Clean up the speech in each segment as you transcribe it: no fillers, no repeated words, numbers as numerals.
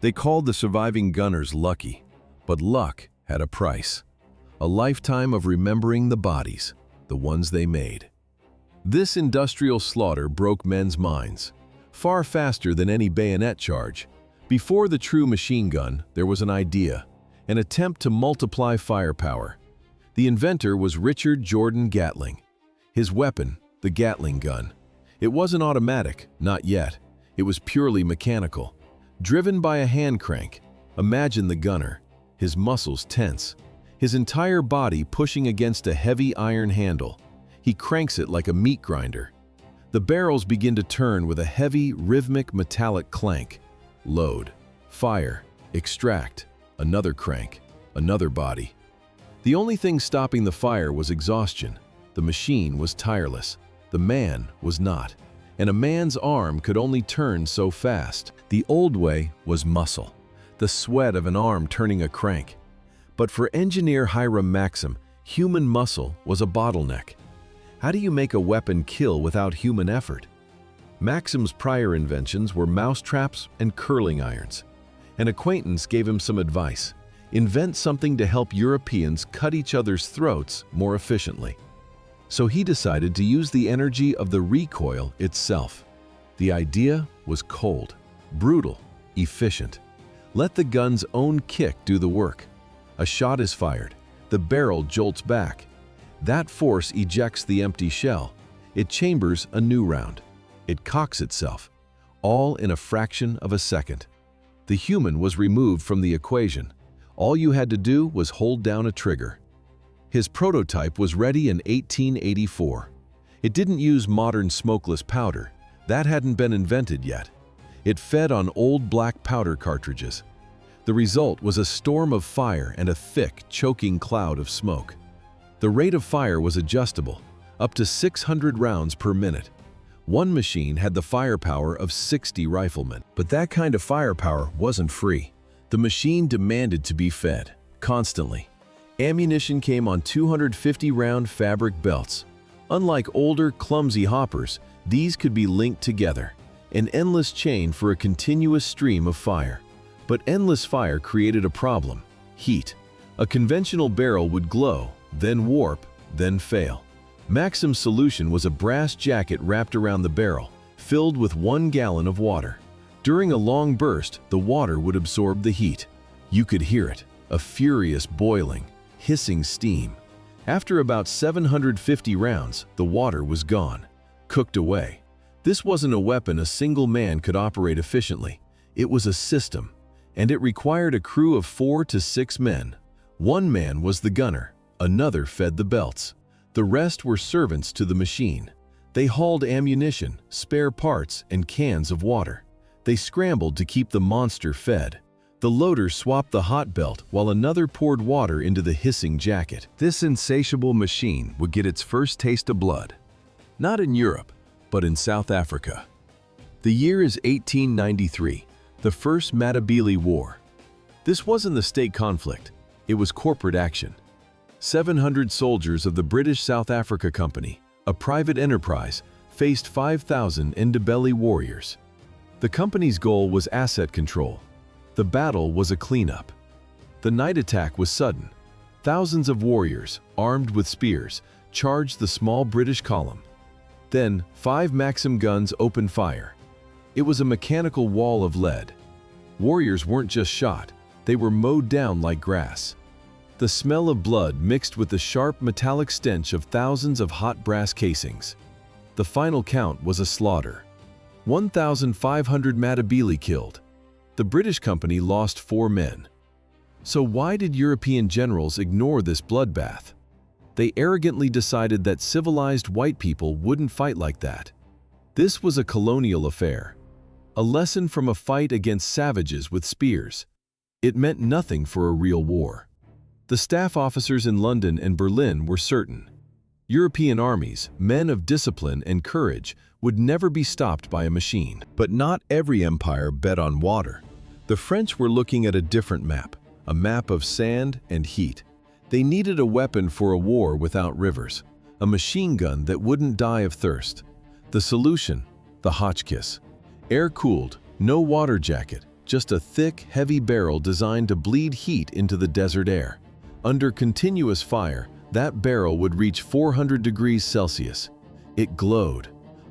They called the surviving gunners lucky, but luck had a price. A lifetime of remembering the bodies, the ones they made. This industrial slaughter broke men's minds, far faster than any bayonet charge. Before the true machine gun, there was an idea, an attempt to multiply firepower. The inventor was Richard Jordan Gatling. His weapon, the Gatling gun. It wasn't automatic, not yet. It was purely mechanical, driven by a hand crank. Imagine the gunner, his muscles tense, his entire body pushing against a heavy iron handle. He cranks it like a meat grinder. The barrels begin to turn with a heavy, rhythmic metallic clank. Load, fire, extract, another crank, another body. The only thing stopping the fire was exhaustion. The machine was tireless. The man was not. And a man's arm could only turn so fast. The old way was muscle, the sweat of an arm turning a crank. But for engineer Hiram Maxim, human muscle was a bottleneck. How do you make a weapon kill without human effort? Maxim's prior inventions were mousetraps and curling irons. An acquaintance gave him some advice. Invent something to help Europeans cut each other's throats more efficiently. So he decided to use the energy of the recoil itself. The idea was cold, brutal, efficient. Let the gun's own kick do the work. A shot is fired. The barrel jolts back. That force ejects the empty shell. It chambers a new round. It cocks itself, all in a fraction of a second. The human was removed from the equation. All you had to do was hold down a trigger. His prototype was ready in 1884. It didn't use modern smokeless powder. That hadn't been invented yet. It fed on old black powder cartridges. The result was a storm of fire and a thick, choking cloud of smoke. The rate of fire was adjustable, up to 600 rounds per minute. One machine had the firepower of 60 riflemen. But that kind of firepower wasn't free. The machine demanded to be fed, constantly. Ammunition came on 250-round fabric belts. Unlike older, clumsy hoppers, these could be linked together, an endless chain for a continuous stream of fire. But endless fire created a problem: heat. A conventional barrel would glow, then warp, then fail. Maxim's solution was a brass jacket wrapped around the barrel, filled with 1 gallon of water. During a long burst, the water would absorb the heat. You could hear it, a furious boiling, hissing steam. After about 750 rounds, the water was gone, cooked away. This wasn't a weapon a single man could operate efficiently. It was a system, and it required a crew of 4 to 6 men. One man was the gunner, another fed the belts. The rest were servants to the machine. They hauled ammunition, spare parts, and cans of water. They scrambled to keep the monster fed. The loader swapped the hot belt while another poured water into the hissing jacket. This insatiable machine would get its first taste of blood. Not in Europe, but in South Africa. The year is 1893, the First Matabele War. This wasn't the state conflict, it was corporate action. 700 soldiers of the British South Africa Company, a private enterprise, faced 5,000 Ndebele warriors. The company's goal was asset control. The battle was a cleanup. The night attack was sudden. Thousands of warriors, armed with spears, charged the small British column. Then, 5 Maxim guns opened fire. It was a mechanical wall of lead. Warriors weren't just shot, they were mowed down like grass. The smell of blood mixed with the sharp metallic stench of thousands of hot brass casings. The final count was a slaughter. 1,500 Matabele killed. The British company lost 4 men. So why did European generals ignore this bloodbath? They arrogantly decided that civilized white people wouldn't fight like that. This was a colonial affair. A lesson from a fight against savages with spears. It meant nothing for a real war. The staff officers in London and Berlin were certain. European armies, men of discipline and courage, would never be stopped by a machine. But not every empire bet on water. The French were looking at a different map, a map of sand and heat. They needed a weapon for a war without rivers, a machine gun that wouldn't die of thirst. The solution? The Hotchkiss. Air-cooled, no water jacket, just a thick, heavy barrel designed to bleed heat into the desert air. Under continuous fire, that barrel would reach 400 degrees Celsius. It glowed,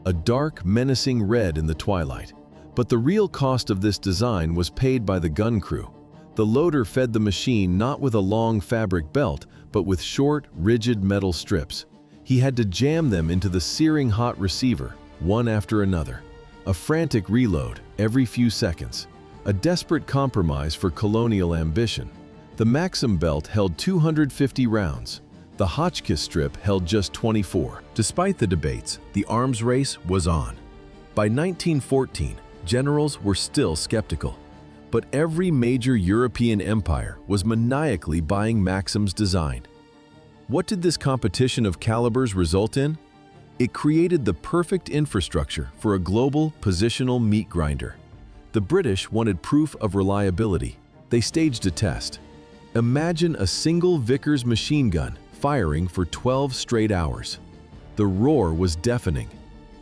a dark, menacing red in the twilight. But the real cost of this design was paid by the gun crew. The loader fed the machine not with a long fabric belt, but with short, rigid metal strips. He had to jam them into the searing hot receiver, one after another. A frantic reload every few seconds. A desperate compromise for colonial ambition. The Maxim belt held 250 rounds. The Hotchkiss strip held just 24. Despite the debates, the arms race was on. By 1914, generals were still skeptical. But every major European empire was maniacally buying Maxim's design. What did this competition of calibers result in? It created the perfect infrastructure for a global positional meat grinder. The British wanted proof of reliability. They staged a test. Imagine a single Vickers machine gun firing for 12 straight hours. The roar was deafening,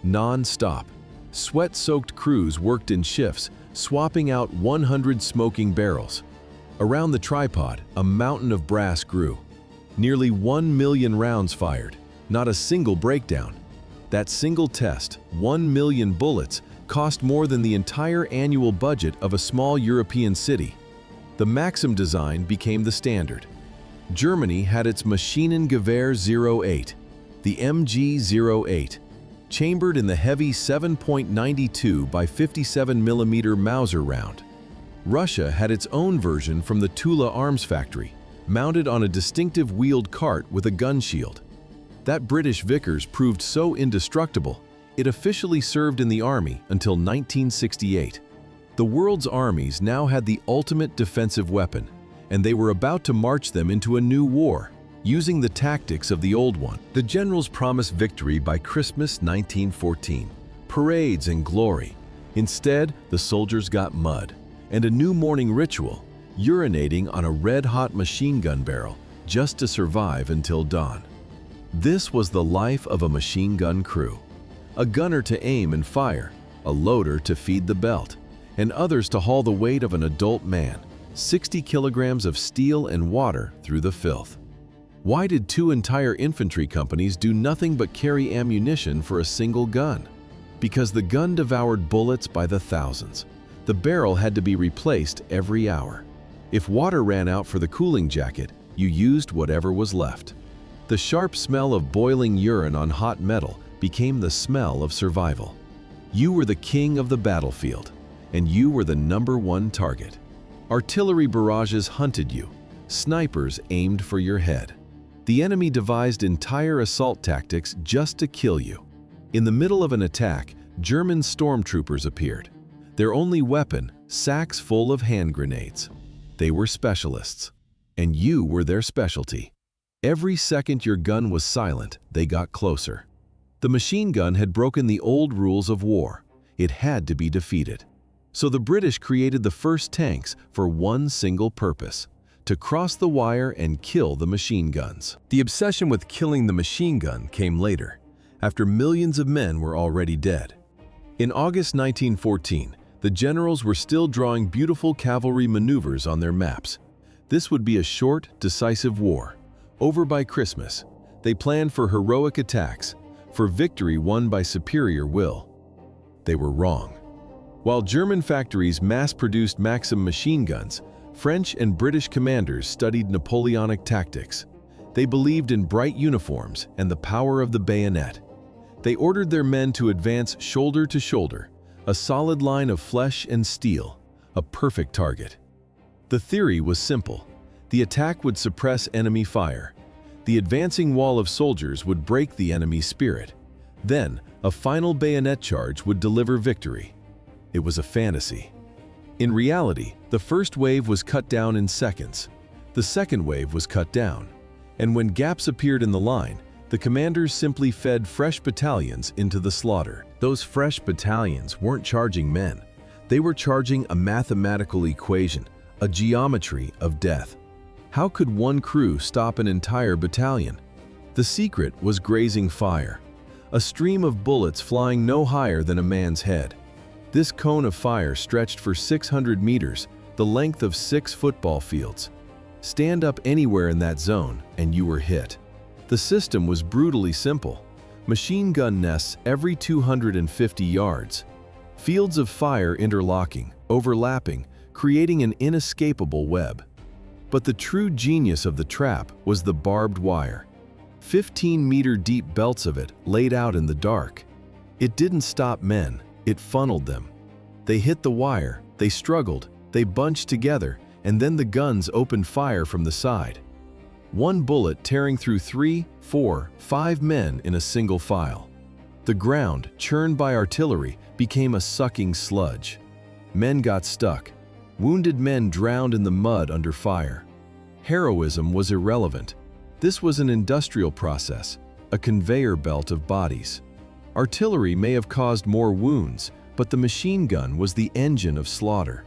non-stop. Sweat-soaked crews worked in shifts, swapping out 100 smoking barrels. Around the tripod, a mountain of brass grew. Nearly 1 million rounds fired, not a single breakdown. That single test, 1 million bullets, cost more than the entire annual budget of a small European city. The Maxim design became the standard. Germany had its Maschinengewehr 08, the MG-08, chambered in the heavy 7.92 by 57 mm Mauser round. Russia had its own version from the Tula arms factory, mounted on a distinctive wheeled cart with a gun shield. That British Vickers proved so indestructible, it officially served in the army until 1968. The world's armies now had the ultimate defensive weapon, and they were about to march them into a new war, using the tactics of the old one. The generals promised victory by Christmas 1914, parades and glory. Instead, the soldiers got mud, and a new morning ritual, urinating on a red-hot machine gun barrel just to survive until dawn. This was the life of a machine gun crew. A gunner to aim and fire, a loader to feed the belt, and others to haul the weight of an adult man, 60 kilograms of steel and water through the filth. Why did two entire infantry companies do nothing but carry ammunition for a single gun? Because the gun devoured bullets by the thousands. The barrel had to be replaced every hour. If water ran out for the cooling jacket, you used whatever was left. The sharp smell of boiling urine on hot metal became the smell of survival. You were the king of the battlefield, and you were the #1 target. Artillery barrages hunted you. Snipers aimed for your head. The enemy devised entire assault tactics just to kill you. In the middle of an attack, German stormtroopers appeared. Their only weapon, sacks full of hand grenades. They were specialists, and you were their specialty. Every second your gun was silent, they got closer. The machine gun had broken the old rules of war. It had to be defeated. So the British created the first tanks for one single purpose: to cross the wire and kill the machine guns. The obsession with killing the machine gun came later, after millions of men were already dead. In August 1914, the generals were still drawing beautiful cavalry maneuvers on their maps. This would be a short, decisive war. Over by Christmas, they planned for heroic attacks, for victory won by superior will. They were wrong. While German factories mass-produced Maxim machine guns, French and British commanders studied Napoleonic tactics. They believed in bright uniforms and the power of the bayonet. They ordered their men to advance shoulder to shoulder, a solid line of flesh and steel, a perfect target. The theory was simple. The attack would suppress enemy fire. The advancing wall of soldiers would break the enemy's spirit. Then, a final bayonet charge would deliver victory. It was a fantasy. In reality, the first wave was cut down in seconds. The second wave was cut down. And when gaps appeared in the line, the commanders simply fed fresh battalions into the slaughter. Those fresh battalions weren't charging men. They were charging a mathematical equation, a geometry of death. How could one crew stop an entire battalion? The secret was grazing fire, a stream of bullets flying no higher than a man's head. This cone of fire stretched for 600 meters, the length of 6 football fields. Stand up anywhere in that zone, and you were hit. The system was brutally simple. Machine gun nests every 250 yards. Fields of fire interlocking, overlapping, creating an inescapable web. But the true genius of the trap was the barbed wire. 15-meter deep belts of it laid out in the dark. It didn't stop men, it funneled them. They hit the wire, they struggled, they bunched together, and then the guns opened fire from the side. One bullet tearing through 3, 4, 5 men in a single file. The ground, churned by artillery, became a sucking sludge. Men got stuck. Wounded men drowned in the mud under fire. Heroism was irrelevant. This was an industrial process, a conveyor belt of bodies. Artillery may have caused more wounds, but the machine gun was the engine of slaughter.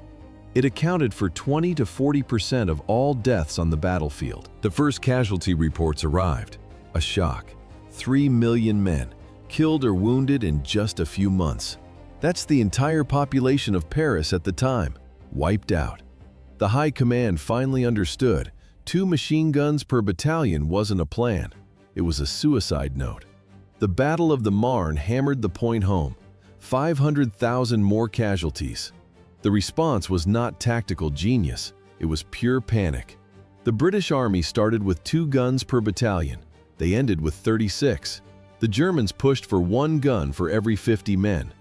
It accounted for 20 to 40% of all deaths on the battlefield. The first casualty reports arrived. A shock. 3 million men, killed or wounded in just a few months. That's the entire population of Paris at the time, wiped out. The high command finally understood 2 machine guns per battalion wasn't a plan. It was a suicide note. The Battle of the Marne hammered the point home. 500,000 more casualties. The response was not tactical genius, it was pure panic. The British Army started with 2 guns per battalion. They ended with 36. The Germans pushed for 1 gun for every 50 men.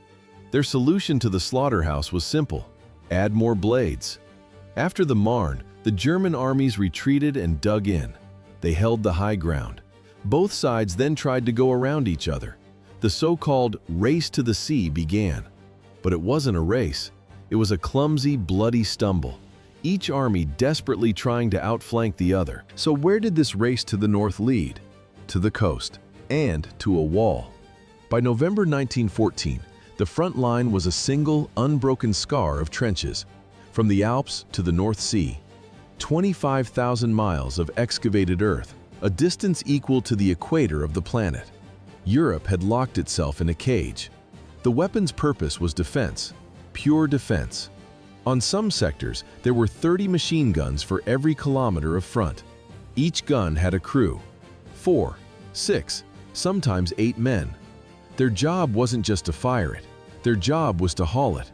Their solution to the slaughterhouse was simple: add more blades. After the Marne, the German armies retreated and dug in. They held the high ground. Both sides then tried to go around each other. The so-called race to the sea began. But it wasn't a race. It was a clumsy, bloody stumble, each army desperately trying to outflank the other. So where did this race to the north lead? To the coast, and to a wall. By November 1914, the front line was a single, unbroken scar of trenches. From the Alps to the North Sea, 25,000 miles of excavated earth, a distance equal to the equator of the planet. Europe had locked itself in a cage. The weapon's purpose was defense. Pure defense. On some sectors, there were 30 machine guns for every kilometer of front. Each gun had a crew. 4, 6, sometimes 8 men. Their job wasn't just to fire it. Their job was to haul it.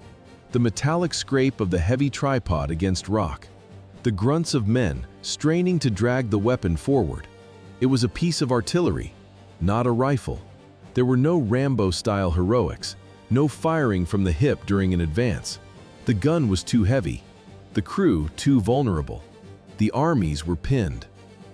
The metallic scrape of the heavy tripod against rock. The grunts of men straining to drag the weapon forward. It was a piece of artillery, not a rifle. There were no Rambo-style heroics. No firing from the hip during an advance. The gun was too heavy. The crew too vulnerable. The armies were pinned.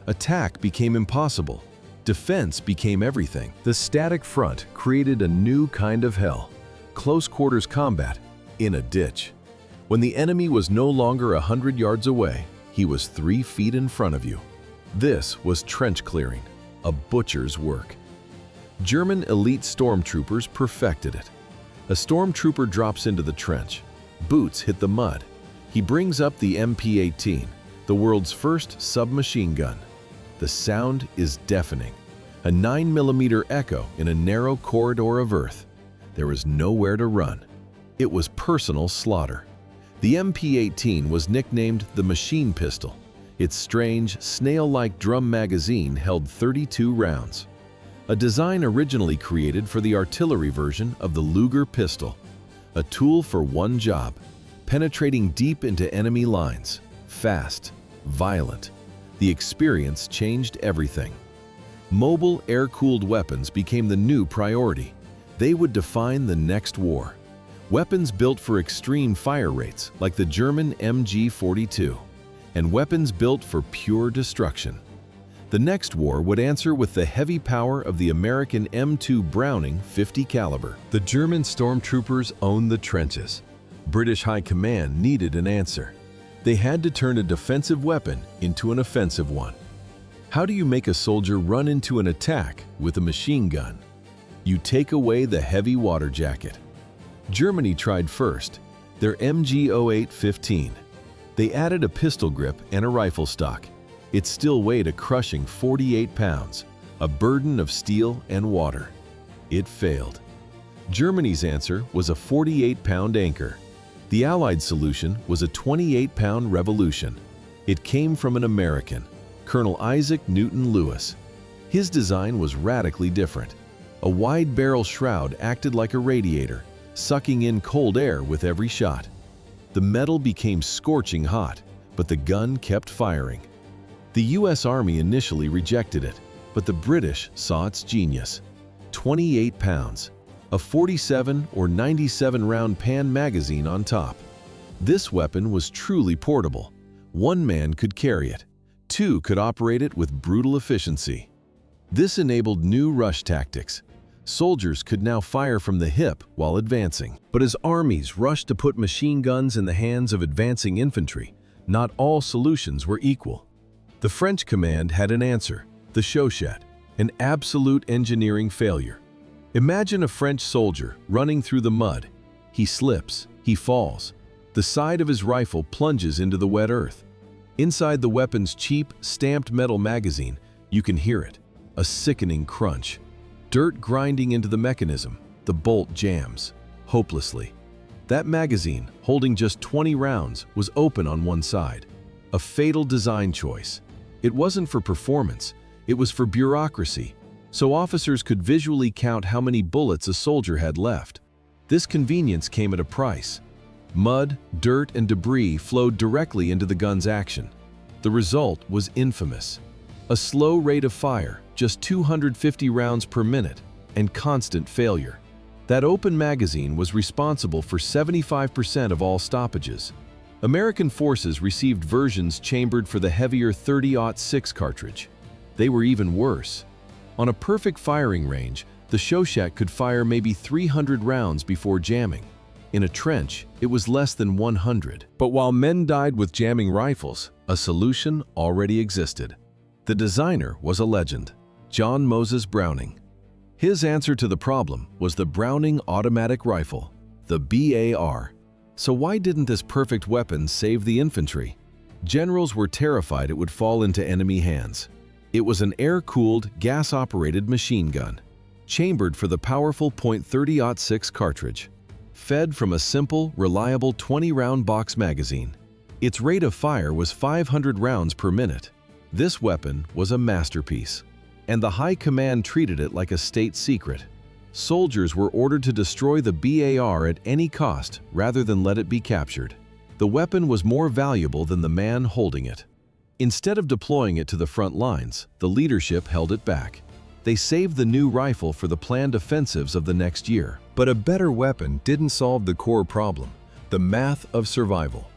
Attack became impossible. Defense became everything. The static front created a new kind of hell. Close quarters combat in a ditch. When the enemy was no longer 100 yards away, he was 3 feet in front of you. This was trench clearing, a butcher's work. German elite stormtroopers perfected it. A stormtrooper drops into the trench. Boots hit the mud. He brings up the MP-18, the world's first submachine gun. The sound is deafening. A 9mm echo in a narrow corridor of earth. There was nowhere to run. It was personal slaughter. The MP-18 was nicknamed the machine pistol. Its strange, snail-like drum magazine held 32 rounds. A design originally created for the artillery version of the Luger pistol. A tool for one job, penetrating deep into enemy lines. Fast, violent. The experience changed everything. Mobile, air-cooled weapons became the new priority. They would define the next war. Weapons built for extreme fire rates, like the German MG-42, and weapons built for pure destruction. The next war would answer with the heavy power of the American M2 Browning 50 caliber. The German stormtroopers owned the trenches. British High Command needed an answer. They had to turn a defensive weapon into an offensive one. How do you make a soldier run into an attack with a machine gun? You take away the heavy water jacket. Germany tried first, their MG-08-15. They added a pistol grip and a rifle stock. It still weighed a crushing 48 pounds, a burden of steel and water. It failed. Germany's answer was a 48-pound anchor. The Allied solution was a 28-pound revolution. It came from an American, Colonel Isaac Newton Lewis. His design was radically different. A wide barrel shroud acted like a radiator, sucking in cold air with every shot. The metal became scorching hot, but the gun kept firing. The U.S. Army initially rejected it, but the British saw its genius. 28 pounds, a 47 or 97 round pan magazine on top. This weapon was truly portable. One man could carry it. Two could operate it with brutal efficiency. This enabled new rush tactics. Soldiers could now fire from the hip while advancing. But as armies rushed to put machine guns in the hands of advancing infantry, not all solutions were equal. The French command had an answer, the Chauchat, an absolute engineering failure. Imagine a French soldier running through the mud. He slips, he falls. The side of his rifle plunges into the wet earth. Inside the weapon's cheap, stamped metal magazine, you can hear it, a sickening crunch. Dirt grinding into the mechanism, the bolt jams, hopelessly. That magazine, holding just 20 rounds, was open on one side. A fatal design choice. It wasn't for performance, it was for bureaucracy, so officers could visually count how many bullets a soldier had left. This convenience came at a price. Mud, dirt, and debris flowed directly into the gun's action. The result was infamous. A slow rate of fire, just 250 rounds per minute, and constant failure. That open magazine was responsible for 75% of all stoppages. American forces received versions chambered for the heavier .30-06 cartridge. They were even worse. On a perfect firing range, the Chauchat could fire maybe 300 rounds before jamming. In a trench, it was less than 100. But while men died with jamming rifles, a solution already existed. The designer was a legend, John Moses Browning. His answer to the problem was the Browning automatic rifle, the BAR. So why didn't this perfect weapon save the infantry? Generals were terrified it would fall into enemy hands. It was an air-cooled, gas-operated machine gun, chambered for the powerful .30-06 cartridge, fed from a simple, reliable 20-round box magazine. Its rate of fire was 500 rounds per minute. This weapon was a masterpiece, and the high command treated it like a state secret. Soldiers were ordered to destroy the BAR at any cost rather than let it be captured. The weapon was more valuable than the man holding it. Instead of deploying it to the front lines, the leadership held it back. They saved the new rifle for the planned offensives of the next year. But a better weapon didn't solve the core problem, the math of survival.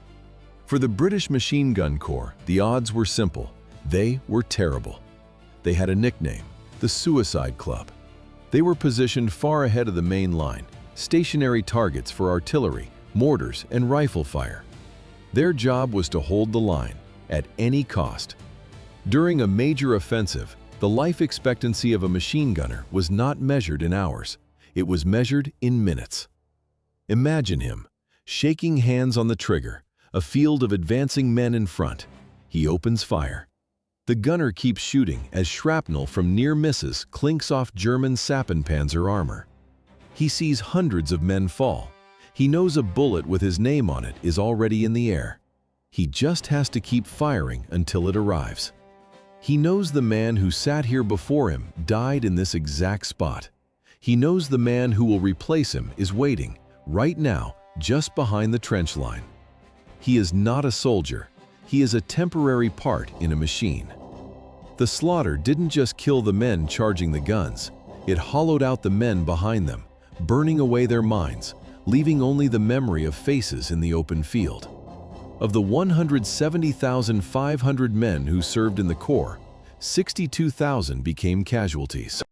For the British Machine Gun Corps, the odds were simple. They were terrible. They had a nickname, the Suicide Club. They were positioned far ahead of the main line, stationary targets for artillery, mortars, and rifle fire. Their job was to hold the line, at any cost. During a major offensive, the life expectancy of a machine gunner was not measured in hours. It was measured in minutes. Imagine him, shaking hands on the trigger, a field of advancing men in front. He opens fire. The gunner keeps shooting as shrapnel from near misses clinks off German Sappenpanzer armor. He sees hundreds of men fall. He knows a bullet with his name on it is already in the air. He just has to keep firing until it arrives. He knows the man who sat here before him died in this exact spot. He knows the man who will replace him is waiting, right now, just behind the trench line. He is not a soldier. He is a temporary part in a machine. The slaughter didn't just kill the men charging the guns. It hollowed out the men behind them, burning away their minds, leaving only the memory of faces in the open field. Of the 170,500 men who served in the Corps, 62,000 became casualties.